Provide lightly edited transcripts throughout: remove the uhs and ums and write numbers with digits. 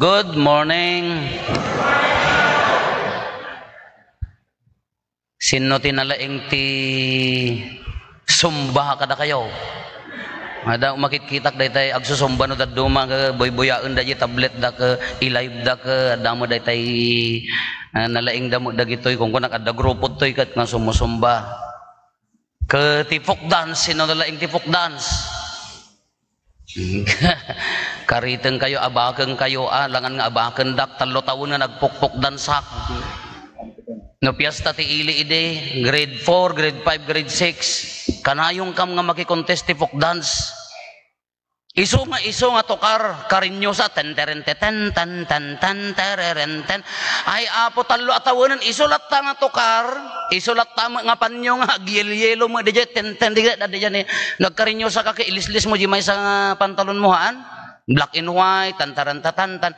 Good morning. Sino tinalaing ti sumba kada kayo? Ada makikita daytay agsusumba no daduma ka boy-boyaen da tablet da ka i-live da ka damo daytay nalaing damo dagitoy kung kunak adda grupo toy kat nga sumusumba. Ke tipok dance, sino nalaing tipok dance? Kariteng kayo, abakeng kayo, langan nga abakeng dak, 3 taon nga nagpukpok dansak. No piyesta ti ili ide, grade 4, grade 5, grade 6, kanayong kam nga makikontest ti folk dance. Iso nga tokar, karinyo sa ten terente ten ten ten ten tererenten. Ay apo 3 atawanan, isulat ta nga tokar, isulat ta nga panyo nga yelo mo DJ ten ten diga dadyan nagkarinyo sa kaki ilislis mo di may sa pantalon mo haan. Black and white, tantaran tatantan.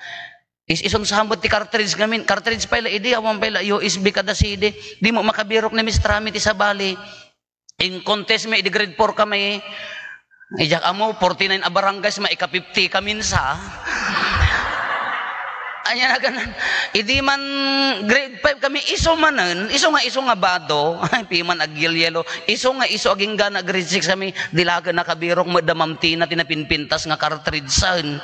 Isong sambot ti cartridge gamin, cartridge pala idi, awang pala USB kada CD, di mo makabirok na mistrami ti sabali. In contest may di grade 4 kami, ijak amo 49 a barangays maika 50 kaminsa. Anya na ganan. Idi man grade 5 kami iso manen, iso nga bado, ay piman agil yelo. Iso aging gana grade 6 kami dilaga nakabirok mo damamtina tinapinpintas nga cartridge san.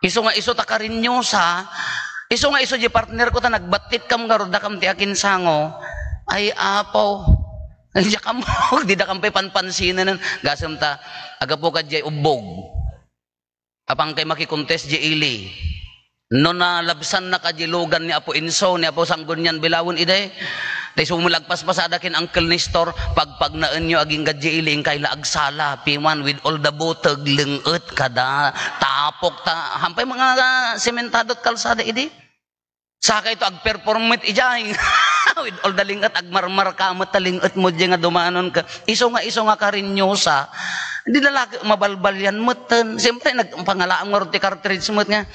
Iso ta karinyosa. Iso di partner ko ta nagbatit kam garuda kam ti akin sango. Ay apaw. Diya kam di da kam panpansinan gasam ta aga po ka jay ubog. Apang kay makikontest jay ili. No na labsan na kajilugan ni Apo Inso, ni Apo Sanggunyan Bilawon ide. Tay sumulagpas pasadakin Uncle Nestor, pagpagnaan nyo aging gadjiiling kay laagsala, piman with all the butog, lengot kada, tapok ta, hampay mga sementadot kalsada ide. Saka ito ag-performit ijay. With all the lingat, agmarmar ka, matalingot mo dyan nga dumanon ka. Iso nga karinyosa. Hindi lalaki, mabalbal yan mo. Siyempre, nagpangalaang mo rin cartridge mo nga.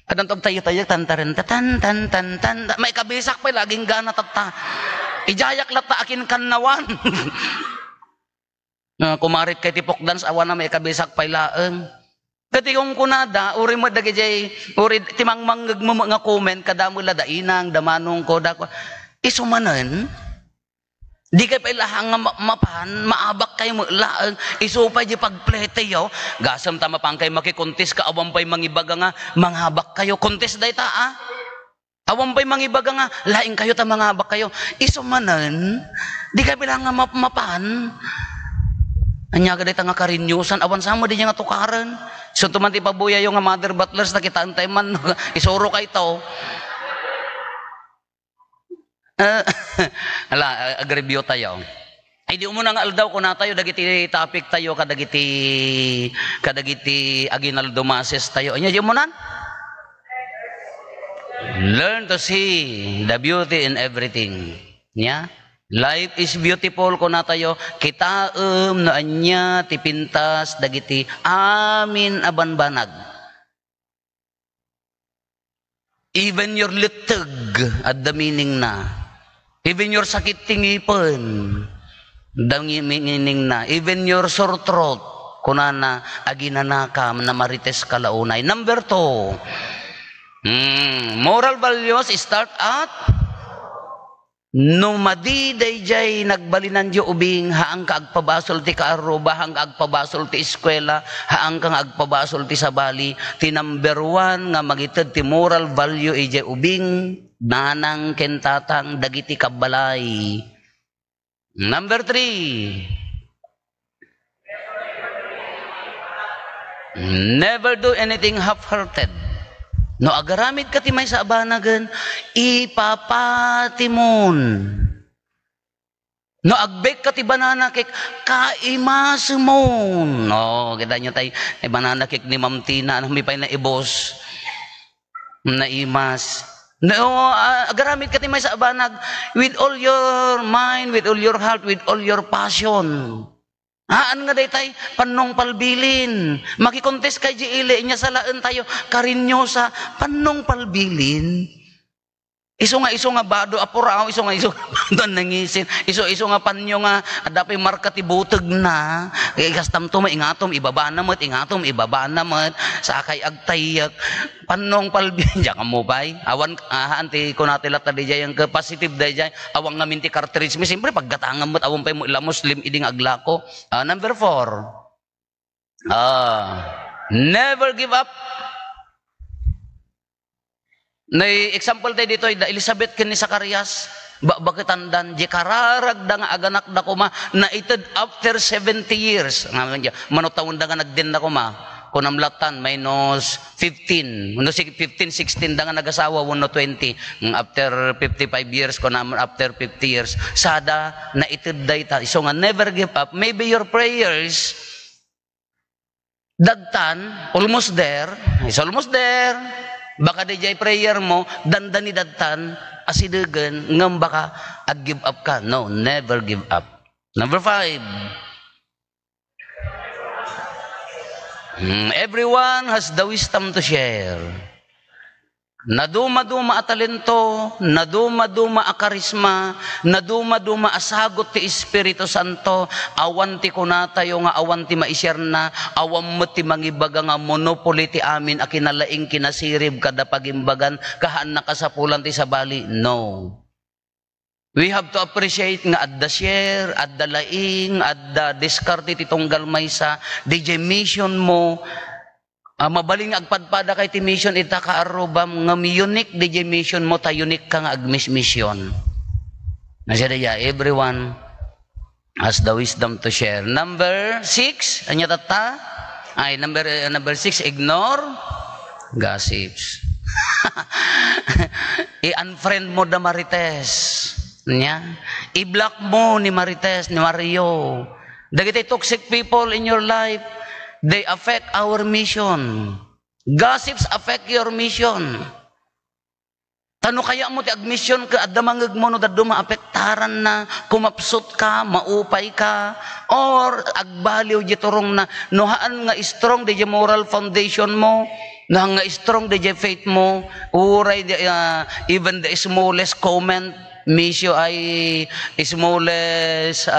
Kadang tog tayo tantaran tan may kabisak pa laging gana tata ijayak lata akin kanawan. Kumarit kay tipok dance awan na may kabisak pa laeng kati kung kunada uri mo dagijay uri timang manggag mo nga comment kadamo la dainang damanong ko da isumanen di kay pailahang mapan maabak kay mo laeng isupay di pagplete yo gasam ta mapangkay makikontes ka awang pay mangibaga nga manghabak kayo kontes day ta awang pay mangibaga nga laing kayo ta manghabak kayo isumanen di kay bilang nga mapan anya gaday ta nga karinyusan awan sama di nga tukaran so tuman ti pabuya yo nga mother butlers nakita antay man isuro kay to. Agribyo tayo. Ay di mo na nga aldaw ko na tayo dagiti topic tayo kadagiti Aguinaldo Mases tayo. Anya di mo nan? Learn to see the beauty in everything. Nya? Life is beautiful ko na tayo. Kita na anya tipintas dagiti amin abanbanag. Even your liteg at the meaning na. Even your sakit tingipon, meaning na. Even your sore throat, kunana aginanakam na marites kalaunay. Number 2, moral values start at no madiday jay nagbalinan di ubing haang ka agpabasol ti kaaruba haang ka agpabasol ti eskwela haang ka agpabasol ti sabali ti number 1 nga magited ti moral value ijay ubing nanang kentatang dagiti kabalay. Number 3, never do anything half-hearted. No agaramid ka ti may sa abanagan, ipapatimon. No agbek ka ti banana cake, kaimasimon. No, kita nyo tayo, banana cake ni Ma'am Tina, may pa na ibos, na imas. No, agaramid ka ti may sa abanag, with all your mind, with all your heart, with all your passion. Haan nga day tay, panong palbilin. Makikontes kay Jiile, niya salaan tayo, karinyosa, panong palbilin. Iso nga bado apuraw, iso nga doon nangisin. Iso nga panyo nga dapat marka ti buteg na. Kastam to maingatom ibaba na met, sa kay agtayak panong palbiyan diyan mo bay. Awan anti ko natilat ta dijay ang positive dijay awang ngamin ti cartridge mi siyempre paggatangan met awang pay mo ila Muslim iding aglako. Number 4. Never give up. Nay example tayo dito da Elizabeth ken ni Zacarias bakitandan di kararag da nga aganak da kuma na ited after 70 years nga manutawon da nga nagdin da kuma kunamlatan minus 15 no 15 16 da nga nagasawa 120 after 55 years kunam after 50 years sada na ited dayta so nga never give up. Maybe your prayers dagtan almost there, it's almost there. Baka dijay prayer mo, dandani dadtan, asidegan, ngam baka at give up ka. No, never give up. Number 5. Everyone has the wisdom to share. Naduma-duma a talento, naduma-duma a karisma, naduma-duma a sagot ti Espiritu Santo, awan ti kunatayo nga awan ti maishare na, awan mo ti mangibaga nga monopoly ti amin a kinalaing kinasirib kada pagimbagan, kahaan na kasapulan ti sabali. No. We have to appreciate nga adda share, adda laing, adda diskarte ti tunggal maysa, DJ mission mo, mabaling agpadpada kay ti mission ita ka arubam nga unique DJ mission mo ta unique ka nga mission. Nasya daya everyone has the wisdom to share. Number 6 anya tata ay number 6 ignore gossips. I-unfriend mo da Marites nya. I-block mo ni Marites ni Mario. Dagiti toxic people in your life, they affect our mission. Gossips affect your mission. Tano kaya mo ti agmission ka adda mangeg mo no dadto maapektaran na kumapsot ka, maupay ka or agbaliw di turong na nohaan nga strong di moral foundation mo, na nga strong di faith mo, uray even the smallest comment misyo ay smallest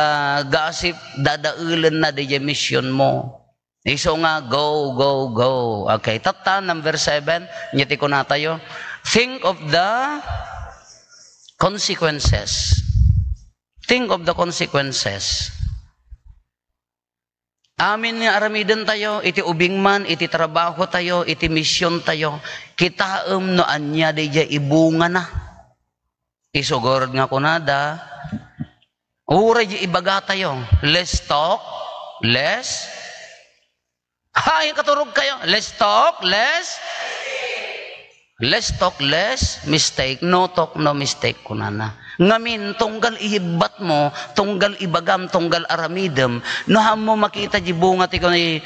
gossip dadaulan na di mission mo. Iso nga, go. Okay, tata, number 7, nyati ko na tayo. Think of the consequences. Think of the consequences. Amin nga aramiden tayo, iti ubing man, iti trabaho tayo, iti misyon tayo. Kitaem no anya deja ibunga na. Isugorod nga kunada. Uray di ibaga tayo. Let's talk, less hay katurog kayo. Let's talk less mistake. No talk, no mistake kunana. Ngamin tunggal ihibat mo, tunggal ibagam, tunggal aramidem, no ham mo makita di bunga ti kunay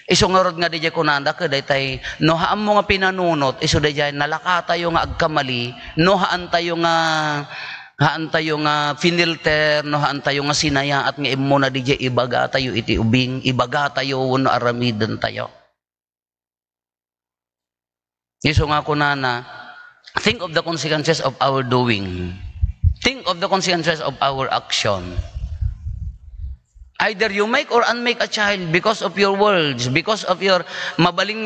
isungorod nga di kunanda keday tay no ham mo nga pinanunot isu dayay nalaka tayo nga agkamali, no haan tayo nga finilter, no haan tayo nga sinaya at nga imo na DJ ibaga tayo iti ubing, ibaga tayo wano aramiden tayo. Iso nga kunana, think of the consequences of our doing. Think of the consequences of our action. Either you make or unmake a child because of your words, because of your mabaling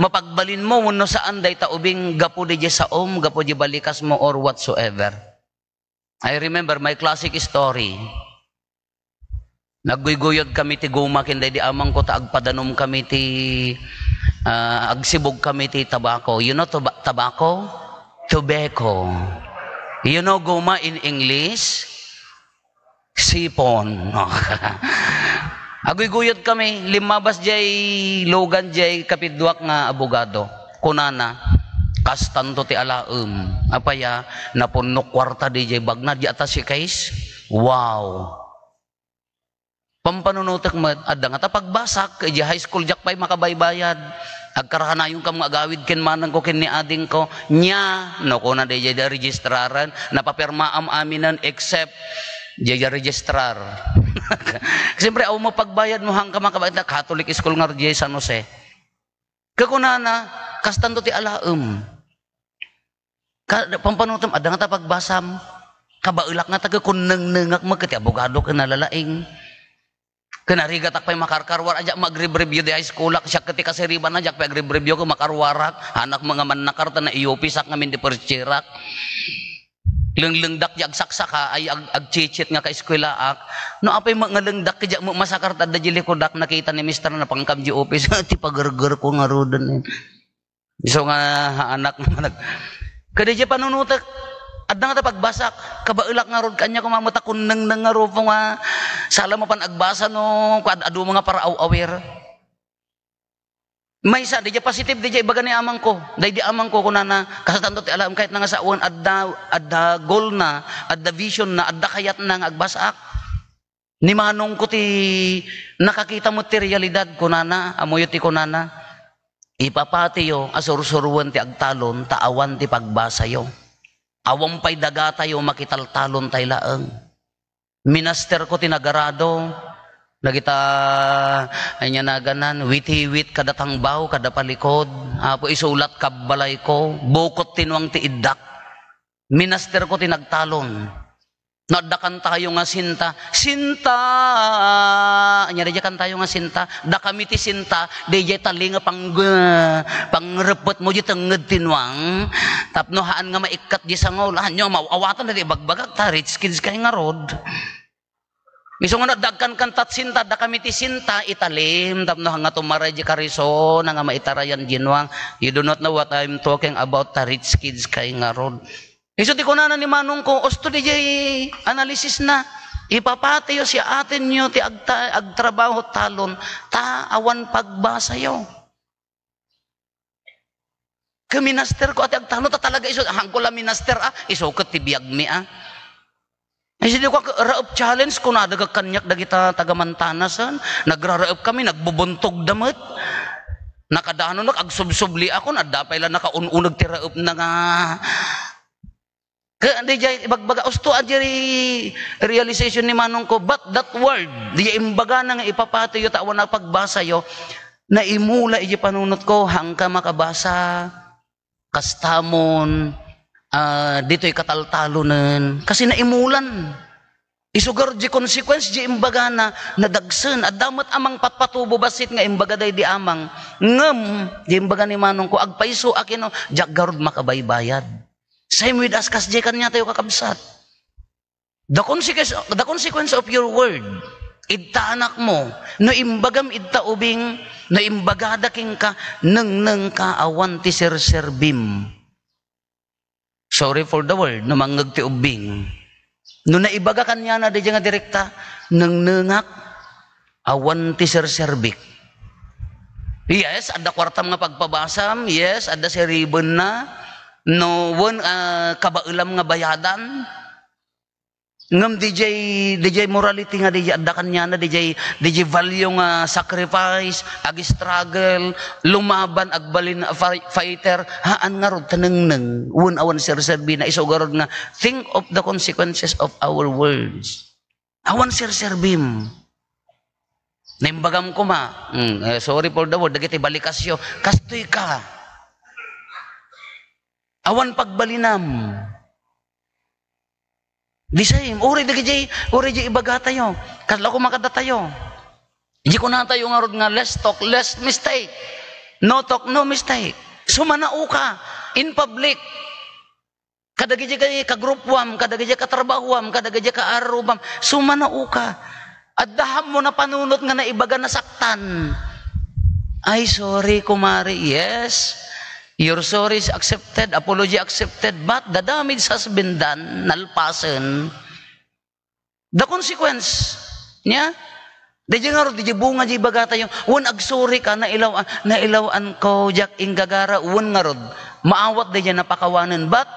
mapagbalin mo wano saan day taubing gapo DJ saom, gapo di balikas mo or whatsoever. I remember my classic story. Nagguyguyod kami ti guma kinday di amang ko ta agpadanom kami ti agsibog kami ti tobacco. You know tobacco? Tobacco. You know guma in English? Sipon. Agguyguyod kami, limabas jay logan jay kapidwak nga abogado. Kunana kastanto ti alaem apaya napunno kwarta di jay bagna di atas si case. Wow, pampanunutek mo adda nga tapagbasak di high school jak pay makabaybayad agkarahanayon kam nga agawid ken manang ko ken ni ading ko nya no ko na di jay da registraran napapirmaam aminan except di jay registrar. Siyempre aw mo pagbayad mo hang ka makabayad Catholic school nga di San Jose kakunana kastanto ti alaem. Pampanutom, ada nga ta pagbasam. Kabailak nga taga kung nang-nangak magkati abogado ka nalalaing. Kanarigatak pa'y makarkarwar, ajak mag-review di high school, siya ketika seriban ajak pa'y review ko makarwarak, anak mga mannakarta na iupisak ngamin di percirak. Lengdak jak saksaka ay agchichit nga ka eskwelaak. No apay mga lengdak kaya mo masakarta da jili ko dak nakita ni mister na pangkam di office ti pagerger ko nga roden. Iso nga anak nga nag kada di panunutak adda nga pagbasak kabailak nga rod kanya kumamata kun nang nga rofo nga sala mo pan agbasa no adu mga para aware. May isa, di positive, di ibaga ni amang ko. Di amang ko kunana, kasatanto ti alam, kahit nga sa uwan, adda goal na, adda vision na, adda kayat na nga agbasak. Ni manong ko ti, nakakita mo ti realidad kunana, amoyo ti kunana, ipapatiyo, asur-suruan ti agtalon, taawan ti pagbasayo. Awang pa'y dagatayo, makitaltalon tay laeng. Minaster ko ti nagarado, nagita ay niya na ganan wit-wit kada tangbaw kada palikod apo isulat kabalay ko bukot tinuang ti iddak minaster ko tinagtalon nadakan tayo nga sinta anya diyan tayo nga sinta da kami ti sinta diyan talinga pangrepot mo di tenged tinuang tapnohaan nga maikat di sangol hanyo mawawatan na di bagbagak ta rich kids kay nga rod. Miso nga dagkan kantat sinta, da kami ti sinta, italim, tapno nga tumaray di kariso, na nga maitarayan ginwang. You do not know what I'm talking about, ta rich kids kay nga rod. Miso ti kunana ni manong ko, osto di jay analysis na, ipapatiyo si atin nyo, ti agtrabaho talon, ta awan pagbasa yo. Kaminaster ko, ati agtalon, ta talaga iso, hangko la minaster isukot ti biyag mi Ay sila ko raop challenge ko na daga kanyak dagita tagamantanasan nagraraop kami nagbubuntog damit nakadano agsubsubli ako na dapay lang nakaununag ti raop na nga di jay ibagbaga usto ajeri realization ni manong ko but that word di imbaga na nga ipapatiyo tawan na pagbasa yo na imula iji panunot ko hangka makabasa kastamon dito'y kataltalunan kasi naimulan isugar di consequence di imbaga na nadagsen at damat amang patpatubo basit nga imbaga day di amang ngem di imbaga ni manong ko agpaiso akino jak garod makabaybayad same with us kas di kanya tayo kakabsat the consequence of your word idta anak mo no imbagam idta ubing no imbaga daking ka neng ka awan ti serserbim. Sorry for the word, no manggag ti ubing. No naibaga kanya na di nga direkta, nang nangak, awan ti serserbik. Yes, ada kwartam nga pagpabasam, yes, ada si ribbon na, no one kabailam nga bayadan, ngam DJ morality nga DJ adda kanya na DJ value nga sacrifice ag struggle lumaban ag balin fighter haan nga rod tanengneng awan serserbi na isugarod nga think of the consequences of our words awan serserbim naimbagam ko sorry for the word dagiti balikasyo kastoy ka awan pagbalinam di same, uri ibaga tayo. Kasla ko makada tayo. Di ko na tayo nga rod nga less talk, less mistake. No talk, no mistake. Sumanao ka in public. Kadagidya ka kagrupwam, kadagidya ka trabahwam, kadagidya ka arubam. Sumanao ka. At daham mo na panunot nga na ibaga na saktan. Ay, sorry, kumari. Yes. Your sorry is accepted, apology accepted, but the damage has been done, nalpasan. The consequence niya, di nga ro, di bunga di bagata yung, un agsuri ka, nailawan ko, jak ingagara, un nga ro, maawat di napakawanan, but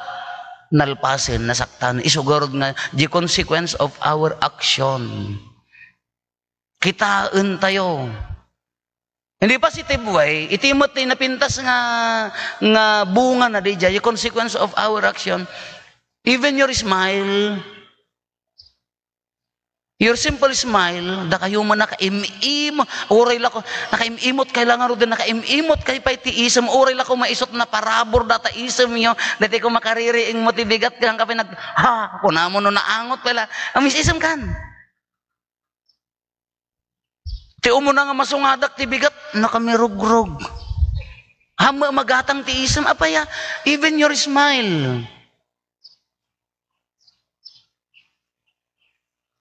nalpasan, nasaktan, isugarod nga, the consequence of our action. Kitaan tayo. Hindi positive way, itimot na napintas nga bunga na di yung consequence of our action. Even your smile, Your simple smile, da kayo man nakaimim, uray lako, nakaimimot kailangan ro din nakaimimot kay pay tiisem, uray lako maisot na parabor data isem yo, dati ko makariri ing motibigat kang kapay nag ha, ko namo no naangot pala. Amis isem kan. Ti umo na nga masungadak ti bigat nakamirugrog. Hama magatang ti isem apaya, even your smile.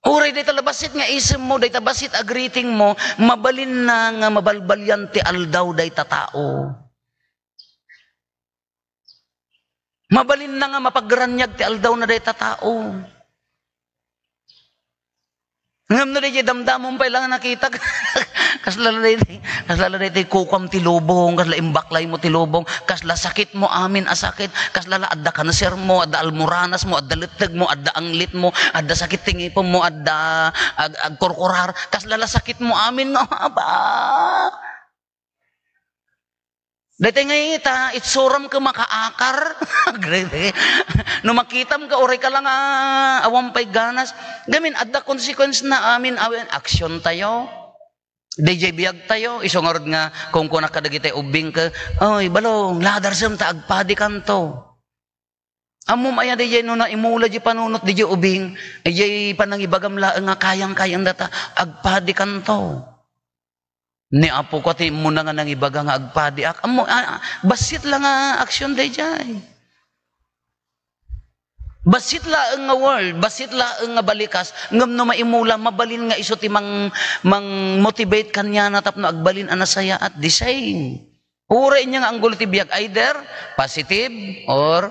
Uray day talabasit nga isem mo, day tabasit a greeting mo, mabalin na nga mabalbalyan ti aldaw day tatao. Mabalin na nga mapagranyag ti aldaw na day tatao. Ngam na day damdamon pa lang nakita. Kaslala day kukam ti lubong, kasla imbaklay mo ti lubong, kasla sakit mo amin asakit, kasla adda kanser mo, adda almoranas mo, adda liteg mo, adda anglit mo, adda sakit tingipon mo, adda agkorkorar, kasla sakit mo amin no aba. Dati nga ita, itsuram ka makaakar. No makitam ka, oray ka lang awang pay ganas. Gamin, adda consequence na amin, aksyon tayo. DJ biyag tayo, isungorod nga, kung kuna kadagitay ubing ka, oy, balong, ladar sem ta, agpadi kanto. Amom aya DJ no na imula di panunot DJ ubing, DJ panangibagam la nga kayang-kayang data, agpadi kanto. Ni apo ko ti mo na nga nang ibaga nga agpadi ak amo basit lang nga aksyon day jay. Basit la nga world, basit la nga balikas ngam no maimula mabalin nga iso ti mang motivate kanya na tapno agbalin anasaya at design. Ure niya nga anggol ti biag either positive or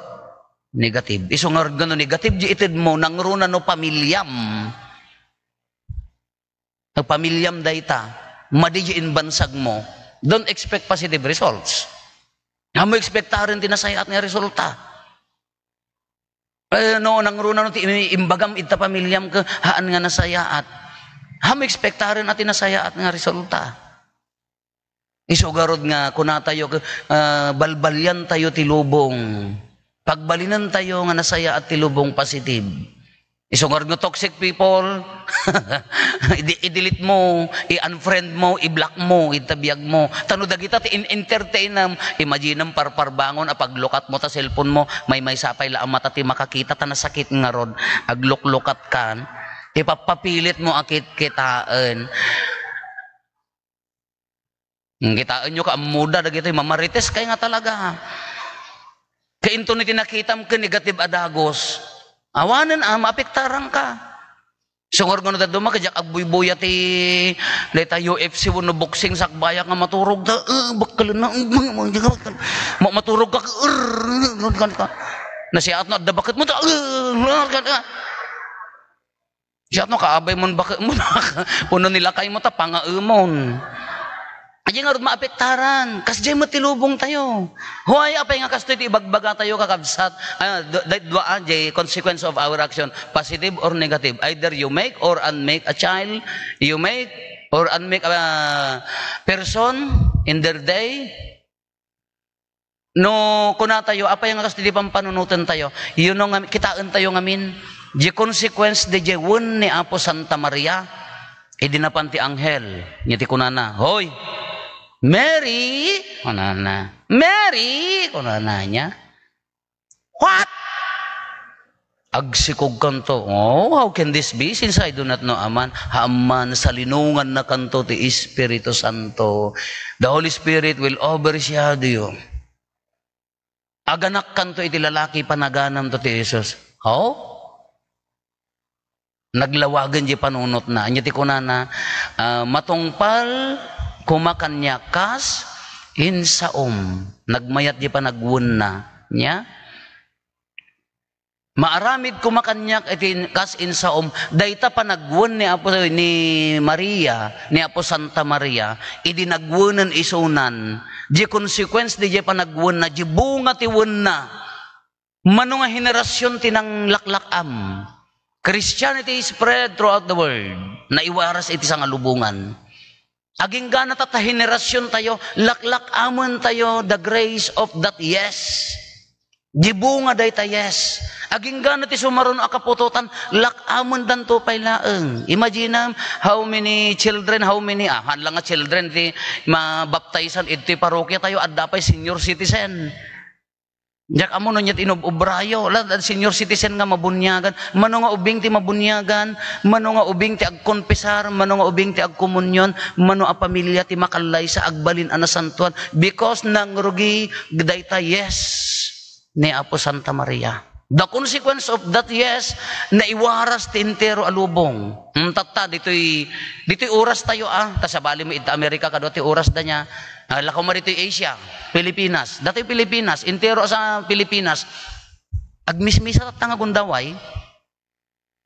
negative. Iso nga gano negative di ited mo nang runa no pamilyam. Ang pamilyam dayta madijin bansag mo, don't expect positive results. Amo expectarin tinasayat nga resulta. No, nang runa no imbagam ita pamilyam ka haan nga nasayaat. Amo expectarin at tinasayaat nga resulta. Isugarod nga kunatayo balbalyan tayo ti lubong. Pagbalinan tayo nga nasayaat ti lubong positive. Isungor ng toxic people, i-delete mo, i-unfriend mo, i-block mo, itabiyag mo. Tano dagita ti in-entertain nam, imagine nam parparbangon, apaglukat mo ta cellphone mo, may sapay la mata ti makakita ta nasakit nga rod, agluklukat kan, ipapapilit mo akit kitaan. Kitaan nyo ka amuda dagito mamarites kay nga talaga. Kainto ni tinakitam ka negative adagos. Awanan maapektaran ka. Sungor ko na duma kajak agbuy-buya ti data UFC no boxing sakbaya nga maturog da bakal na maturog ka na siya at no da bakit mo ta siya no kaabay mo bakit mo puno nila kay mo ta pangaumon. Aji nga ron maapektaran, kas jay matilubong tayo. Huway apay nga kastoy ti ibagbaga tayo kakabsat. Dua jay consequence of our action, positive or negative. Either you make or unmake a child, you make or unmake a person in their day. No kuna tayo apay nga kastoy ti pampanunutan tayo. You know nga kitaan tayo ngamin. Jay consequence de jay won ni Apo Santa Maria. Idinapan ti anghel, nya ti kunana, hoy. Mary, kunana. Mary, kunana niya. What? Agsikog kanto. Oh, how can this be? Since I do not know aman. Haman sa linungan na kanto ti Espiritu Santo. The Holy Spirit will overshadow you. Aganak kanto iti lalaki panaganam to ti Jesus. How? Naglawagan di panunot na. Anya ti kunana, matungpal kumakanya kas insaom. Nagmayat di pa nagwun na niya. Maaramid kumakanyak iti kas insaom. Dayta pa nagwun ni Maria, ni Apo Santa Maria. Idi nagwunan isunan. Di consequence di pa nagwun na. Di bunga ti wun na. Mano nga henerasyon tinang laklakam. Christianity spread throughout the world. Naiwaras iti sa ngalubungan. Aging gana tata henerasyon tayo, laklak amon tayo the grace of that yes. Gibunga day ta yes. Aging ganat ti sumaron akapututan lakamon dan to pay laeng. Imagine how many children, hanlang nga children ti mabaptizan iti parokya tayo adda pay senior citizen. Jak amo no nyet inob-obrayo la senior citizen nga mabunyagan, mano nga ubing ti mabunyagan, mano nga ubing ti agkonpesar, mano nga ubing ti agkomunyon, mano a pamilya ti makalay sa agbalin ana santuan because nangrugi dayta yes ni Apo Santa Maria. The consequence of that yes, na iwaras ti entero alubong. Tata, dito'y oras tayo ta sa bali mo ita Amerika kado ti oras da niya. Lakaw mo dito'y Asia, Pilipinas. Dato'y Pilipinas, entero sa Pilipinas. Agmismisa tatang agundaway,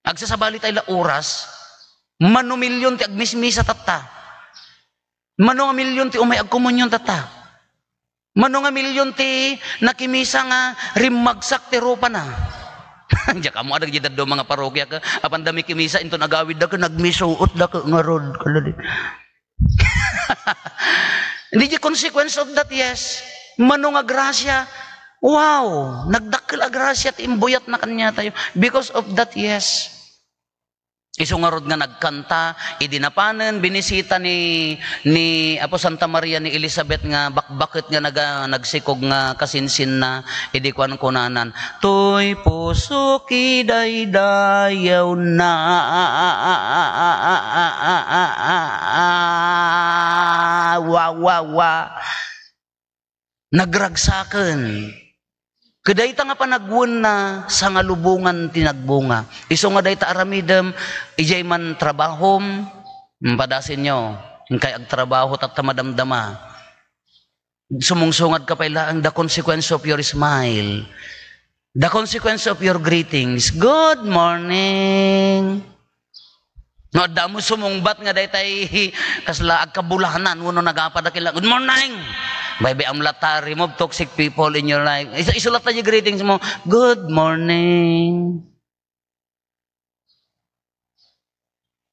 agsasabali tayo la oras, manumilyon ti agmismisa tata. Mano nga milyon ti umay agkomunyon tata. Mano nga milyon ti nakimisa nga rimagsak ti rupa na. Diya ka mo adag jidad do mga parokya ka. Apan dami kimisa into nagawid da ka nagmisuot da ka nga rod. Hindi di consequence of that yes. Mano nga grasya. Wow! Nagdakil a grasya at imbuyat na kanya tayo. Because of that yes. Isungarod nga nagkanta, idinapanan, binisita ni Apo Santa Maria ni Elizabeth nga bakbakit nga nagsikog nga kasinsin na idikuan kunanan. Toy puso kidaydayaw na wa nagragsaken. Kadayta nga panagwon na sa ngalubungan tinagbunga. Iso nga dayta aramidem, ijay man trabahom, padasin nyo, kay agtrabaho tat tamadamdama. Sumungsungad ka pailaan, the consequence of your smile, the consequence of your greetings. Good morning. No, damo sumungbat nga daytay kasla agkabulahanan, uno nagapadakila. Good morning. Baby, amlata, remove toxic people in your life. Isulat na yung greetings mo. Good morning.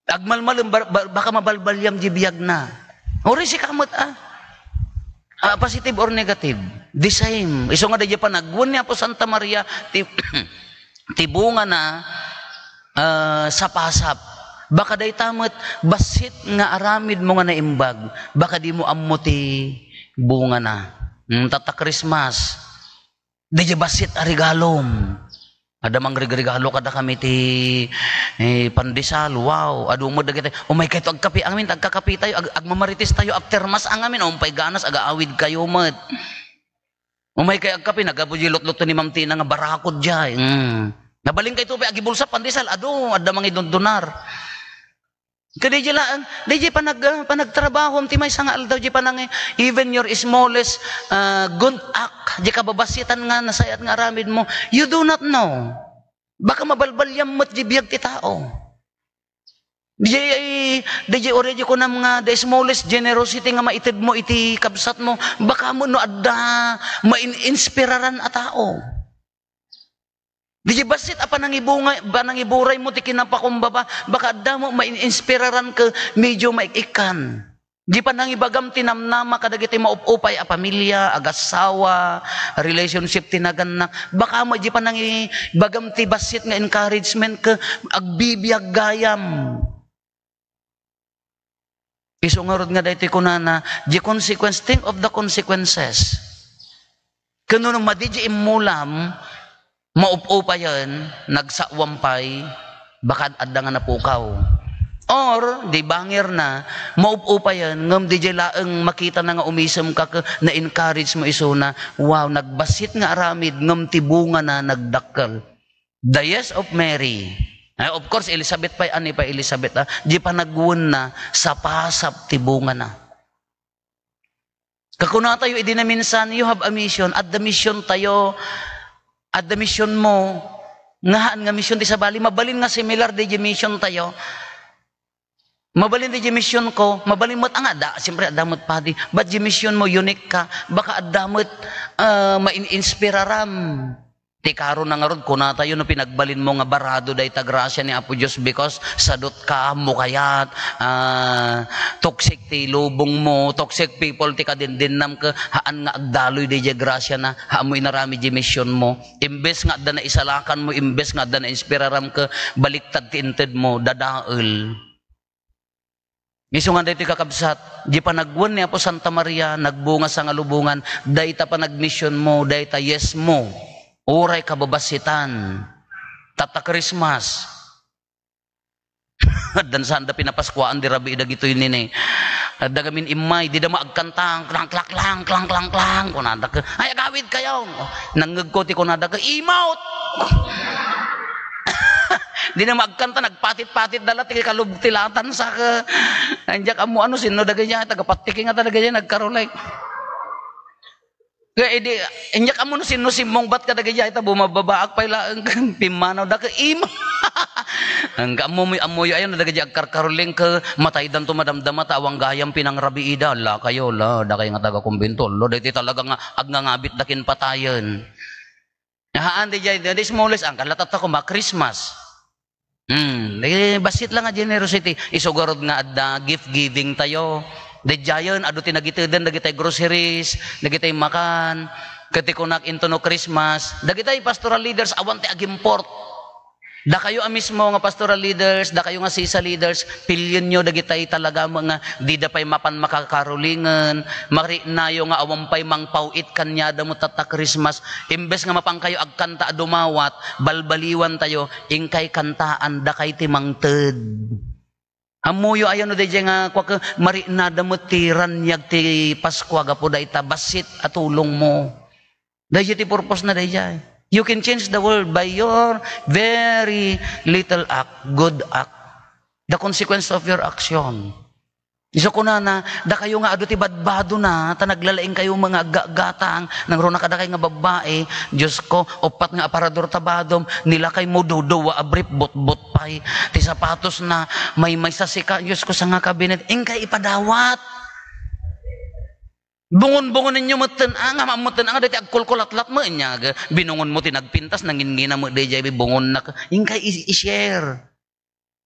Agmalmal, baka mabalbalyam jibiyag na. Ori si kamot positive or negative. The same. Iso nga dahil pa nagwun niya po Santa Maria, tibunga na sa pasap. Baka dahi tamot, basit nga aramid mo nga naimbag. Baka di mo amuti bunga na. Tata Christmas. Di basit a regalom. Ada mang regalo kada kami ti pandesal. Wow, adu mo dagiti. Umay kay to agkapi amin agkakapi tayo agmamaritis tayo after mas ang amin umpay ganas agaawid kayo met. Umay kay agkapi nagabujilot-lot ni Ma'am Tina nga barakod jay. Nabaling kay tubay agibulsa pandesal adu ada mang idundunar. Kadi jilaan, di panagtrabaho ti may sangal daw di panang even your smallest good act, di ka babasitan nga nasayat nga aramid mo, you do not know. Baka mabalbalyam mo't di biyag ti tao. Di already ko na mga the smallest generosity nga maitid mo iti kabsat mo, baka mo no adda ma-inspiraran a tao. Di basit apa nangiburay mo ti kinapakumbaba baka adda mo ma-inspiraran ka medyo maikikan. Di pa nangibagam tinamnama kadagiti maupupay a pamilya, agasawa, relationship tinaganak. Baka mo di pa nangibagam ti basit nga encouragement ka agbibiyag gayam. Isungarod nga daytoy kunana, di consequence, think of the consequences. Kuno nung madiji imulam maup-upa yan, nagsawampay, baka adda nga napukaw. Or, di bangir na, maup-upa yan, ngam di laeng makita na nga umisam ka, na-encourage mo iso na, wow, nagbasit nga aramid, ngam tibunga na nagdakkel. The yes of Mary. Of course, Elizabeth pa, ani pa Elizabeth, di pa nagwun na, sa pasap tibunga na. Kakuna tayo, idinaminsan, you have a mission, at the mission tayo, at the mission mo, ngahaan nga mission ti sa bali, mabalin nga similar di mission tayo. Mabalin di mission ko, mabalin mo't ang ada, siyempre adamot padi, but di mission mo unique ka, baka adamot ma-inspiraram. Ti karon na nga rod kuna tayo no pinagbalin mo nga barado dayta grasya ni Apo Dios because sadot ka mo kayat toxic ti lubong mo, toxic people ti kadindinam ka haan nga agdaloy di grasya na haamoy narami di mission mo. Imbes nga da na isalakan mo, imbes nga da na inspiraram ka baliktad ti inted mo dadael. Iso nga dito kakabsat, di pa nagwan ni Apo Santa Maria, nagbunga sa ngalubungan, dayta pa nagmission mo, dayta yes mo. Uray kababasitan, tata Christmas. Dan sanda pinapaskuaan di rabi dagito yun nini. Dagamin imay, di da maagkantang, klang klang klang klang klang klang. Kunada ka, ay agawid kayo. Nangag ko ti kunada ka, imout. Di na maagkanta, nagpatit-patit dala ti kalubtilatan sa ka. Andiyak amo ano sino dagay niya, tagapatiki nga talaga niya, nagkarolay. Kaya edi, inyak amo no sino simong bat kadagay ita bumababaak pa ila pimanaw da ka ima. Ang amoy amoy ayon dagay karkaruling ka matay dan tumadamdama tawang gayam pinangrabi ida la kayo la da kay nga taga kumbento lo diti talaga nga agnangabit dakin patayon. Haan di jay the smallest ang kalatat ko ma Christmas. Basit lang nga generosity isugurod nga adda gift giving tayo. Dejayon adu tinagiteden dagitay groceries, dagitay makan, ketikunak into no Christmas, dagitay pastoral leaders awan ti agimport. Da kayo mismo nga pastoral leaders, da kayo nga sisa leaders, pilyon nyo dagitay talaga mga di da pay mapan makakarulingan, marinayo nga awang pay mangpawit kanya da mo tata Christmas, imbes nga mapang kayo agkanta dumawat, balbaliwan tayo, ingkay kantaan da kay timangted. Amuyo ayon no dayjay nga kwa marinada mo tiran yag ti Pasko gapo dayta basit at tulong mo. Dayjay ti purpose na dayjay. You can change the world by your very little act, good act. The consequence of your action. Iso ko na da kayo nga adu ti badbado na, ta naglalaing kayo mga gatang, nang rona kada kay nga babae, Diyos ko, opat nga aparador tabadom, nila kay mo duduwa abrip bot-bot pay, ti sapatos na may sasika, Diyos ko sa nga kabinet, ingkay ipadawat. Bungon-bungon ninyo matenang, matenang, dati agkulkulat-lat mo, inya, binungon mo tinagpintas, nangingina mo, dayjay, bungon na, ingkay i-share.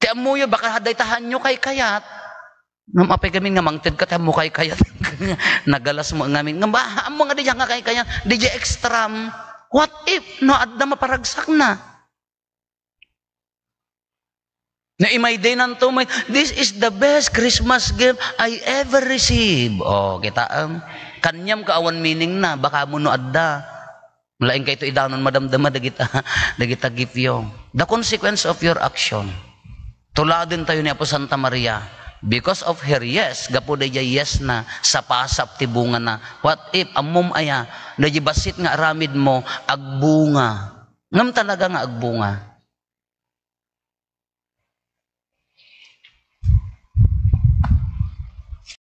Ti amuyo, baka haday tahan nyo kay kayat, namapay kami nga mangted ka tayo mo kay kayat. Nagalas mo ngamin. Nga ba, mo nga di nga kay kayat. Di extram. What if? No, adda maparagsak na. Na imay day nanto may, this is the best Christmas gift I ever receive. Oh, kita kanyam kaawan meaning na. Baka mo no adda. Malaing kayo ito idanon madamdama dagita gift yung. The consequence of your action. Tuladin tayo ni Apo Santa Maria. Because of her yes, gapo dayjay yes na sa pasap ti bunga na. What if amom aya, dayjay basit nga aramid mo agbunga. Ngam talaga nga agbunga.